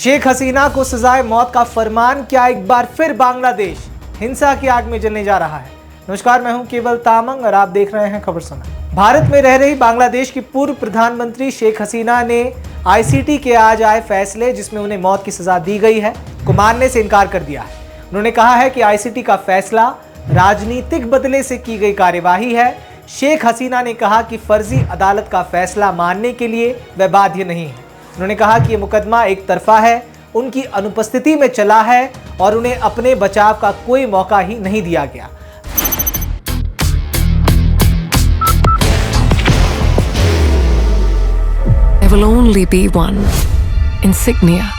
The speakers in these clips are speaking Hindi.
शेख हसीना को सजाए मौत का फरमान, क्या एक बार फिर बांग्लादेश हिंसा की आग में जलने जा रहा है। नमस्कार, मैं हूं केवल तामंग और आप देख रहे हैं खबर समय। भारत में रह रही बांग्लादेश की पूर्व प्रधानमंत्री शेख हसीना ने आईसीटी के आज आए फैसले, जिसमें उन्हें मौत की सजा दी गई है, को मानने से इनकार कर दिया है। उन्होंने कहा है कि आईसीटी का फैसला राजनीतिक बदले से की गई कार्यवाही है। शेख हसीना ने कहा कि फर्जी अदालत का फैसला मानने के लिए वह बाध्य नहीं है। उन्होंने कहा कि यह मुकदमा एक तरफा है, उनकी अनुपस्थिति में चला है और उन्हें अपने बचाव का कोई मौका ही नहीं दिया गया। There will only be one insignia.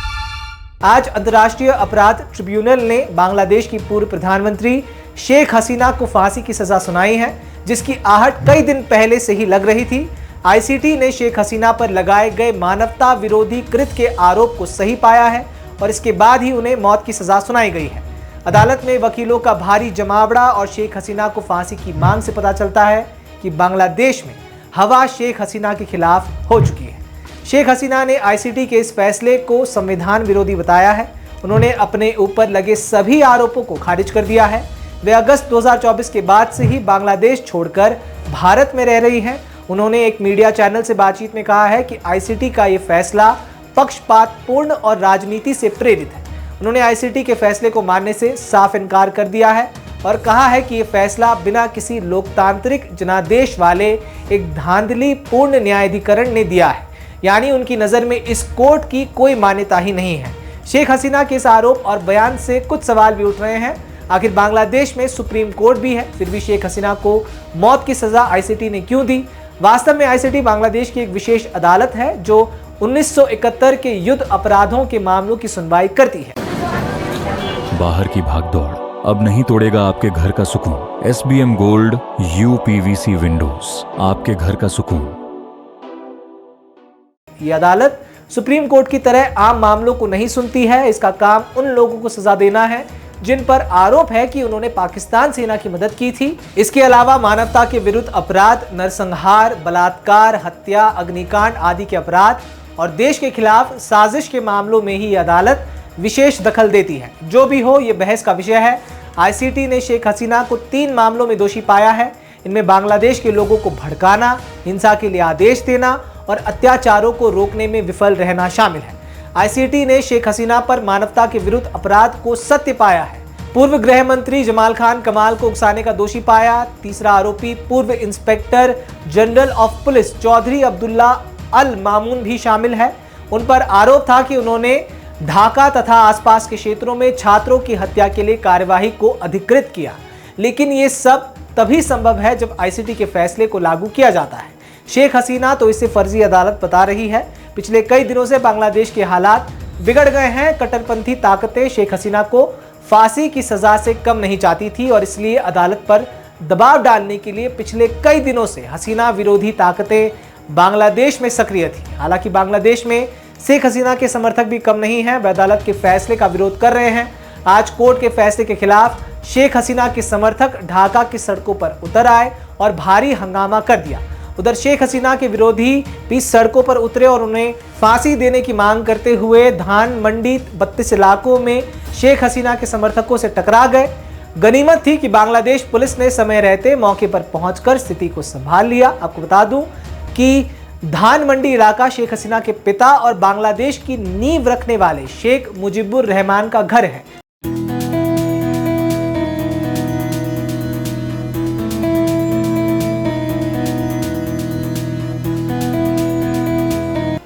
आज अंतर्राष्ट्रीय अपराध ट्रिब्यूनल ने बांग्लादेश की पूर्व प्रधानमंत्री शेख हसीना को फांसी की सजा सुनाई है, जिसकी आहट कई दिन पहले से ही लग रही थी। आईसीटी ने शेख हसीना पर लगाए गए मानवता विरोधी कृत्य के आरोप को सही पाया है और इसके बाद ही उन्हें मौत की सजा सुनाई गई है। अदालत में वकीलों का भारी जमावड़ा और शेख हसीना को फांसी की मांग से पता चलता है कि बांग्लादेश में हवा शेख हसीना के खिलाफ हो चुकी है। शेख हसीना ने आईसीटी के इस फैसले को संविधान विरोधी बताया है। उन्होंने अपने ऊपर लगे सभी आरोपों को खारिज कर दिया है। वे अगस्त 2024 के बाद से ही बांग्लादेश छोड़कर भारत में रह रही हैं। उन्होंने एक मीडिया चैनल से बातचीत में कहा है कि आईसीटी का ये फैसला पक्षपातपूर्ण और राजनीति से प्रेरित है। उन्होंने आईसीटी के फैसले को मानने से साफ इनकार कर दिया है और कहा है कि ये फैसला बिना किसी लोकतांत्रिक जनादेश वाले एक धांधली पूर्ण न्यायाधिकरण ने दिया है, यानी उनकी नज़र में इस कोर्ट की कोई मान्यता ही नहीं है। शेख हसीना के इस आरोप और बयान से कुछ सवाल भी उठ रहे हैं। आखिर बांग्लादेश में सुप्रीम कोर्ट भी है, फिर भी शेख हसीना को मौत की सजा आईसीटी ने क्यों दी? वास्तव में आईसीटी बांग्लादेश की एक विशेष अदालत है जो 1971 के युद्ध अपराधों के मामलों की सुनवाई करती है। बाहर की भागदौड़ अब नहीं तोड़ेगा आपके घर का सुकून। SBM गोल्ड UPVC विंडोज, आपके घर का सुकून। ये अदालत सुप्रीम कोर्ट की तरह आम मामलों को नहीं सुनती है। इसका काम उन लोगों को सजा देना है जिन पर आरोप है कि उन्होंने पाकिस्तान सेना की मदद की थी। इसके अलावा मानवता के विरुद्ध अपराध, नरसंहार, बलात्कार, हत्या, अग्निकांड आदि के अपराध और देश के खिलाफ साजिश के मामलों में ही अदालत विशेष दखल देती है। जो भी हो, ये बहस का विषय है। आईसीटी ने शेख हसीना को 3 मामलों में दोषी पाया है। इनमें बांग्लादेश के लोगों को भड़काना, हिंसा के लिए आदेश देना और अत्याचारों को रोकने में विफल रहना शामिल है। आईसीटी ने शेख हसीना पर मानवता के विरुद्ध अपराध को सत्य पाया है। पूर्व गृह मंत्री जमाल खान कमाल को उकसाने का दोषी पाया। तीसरा आरोपी पूर्व inspector general of police Chowdhury Abdullah Al Mamun भी शामिल है। उन पर आरोप था कि उन्होंने ढाका तथा आसपास के क्षेत्रों में छात्रों की हत्या के लिए कार्यवाही को अधिकृत किया। लेकिन ये सब तभी संभव है जब आईसीटी के फैसले को लागू किया जाता है। शेख हसीना तो इसे फर्जी अदालत बता रही है। पिछले कई दिनों से बांग्लादेश के हालात बिगड़ गए हैं। कट्टरपंथी ताकतें शेख हसीना को फांसी की सजा से कम नहीं चाहती थी और इसलिए अदालत पर दबाव डालने के लिए पिछले कई दिनों से हसीना विरोधी ताकतें बांग्लादेश में सक्रिय थी। हालांकि बांग्लादेश में शेख हसीना के समर्थक भी कम नहीं हैं। वे अदालत के फैसले का विरोध कर रहे हैं। आज कोर्ट के फैसले के खिलाफ शेख हसीना के समर्थक ढाका की सड़कों पर उतर आए और भारी हंगामा कर दिया। उधर शेख हसीना के विरोधी भी सड़कों पर उतरे और उन्हें फांसी देने की मांग करते हुए धान मंडी 32 इलाकों में शेख हसीना के समर्थकों से टकरा गए। गनीमत थी कि बांग्लादेश पुलिस ने समय रहते मौके पर पहुंचकर स्थिति को संभाल लिया। आपको बता दूं कि धान मंडी इलाका शेख हसीना के पिता और बांग्लादेश की नींव रखने वाले शेख मुजीबुर रहमान का घर है,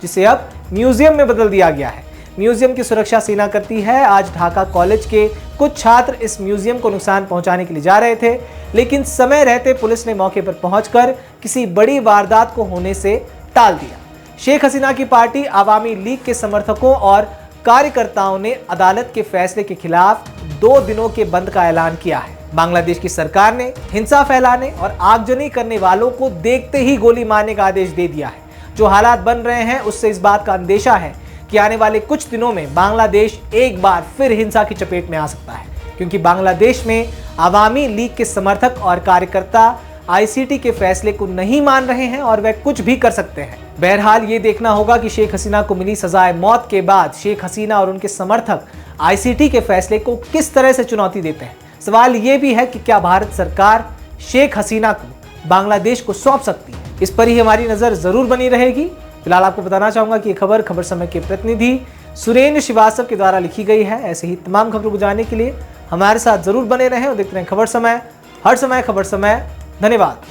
जिसे अब म्यूजियम में बदल दिया गया है। म्यूजियम की सुरक्षा सेना करती है। आज ढाका कॉलेज के कुछ छात्र इस म्यूजियम को नुकसान पहुंचाने के लिए जा रहे थे, लेकिन समय रहते पुलिस ने मौके पर पहुंचकर किसी बड़ी वारदात को होने से टाल दिया। शेख हसीना की पार्टी आवामी लीग के समर्थकों और कार्यकर्ताओं ने अदालत के फैसले के खिलाफ 2 दिनों के बंद का ऐलान किया है। बांग्लादेश की सरकार ने हिंसा फैलाने और आगजनी करने वालों को देखते ही गोली मारने का आदेश दे दिया है। जो हालात बन रहे हैं उससे इस बात का अंदेशा है कि आने वाले कुछ दिनों में बांग्लादेश एक बार फिर हिंसा की चपेट में आ सकता है, क्योंकि बांग्लादेश में आवामी लीग के समर्थक और कार्यकर्ता आईसीटी के फैसले को नहीं मान रहे हैं और वह कुछ भी कर सकते हैं। बहरहाल ये देखना होगा कि शेख हसीना को मिली सजाए मौत के बाद शेख हसीना और उनके समर्थक आईसीटी के फैसले को किस तरह से चुनौती देते हैं। सवाल ये भी है कि क्या भारत सरकार शेख हसीना को बांग्लादेश को सौंप सकती है। इस पर ही हमारी नजर जरूर बनी रहेगी। फिलहाल आपको बताना चाहूंगा कि ये खबर समय के प्रतिनिधि सुरेंद्र श्रीवास्तव के द्वारा लिखी गई है। ऐसे ही तमाम खबरों को जानने के लिए हमारे साथ जरूर बने रहें और देखते रहें खबर समय, हर समय खबर समय। धन्यवाद।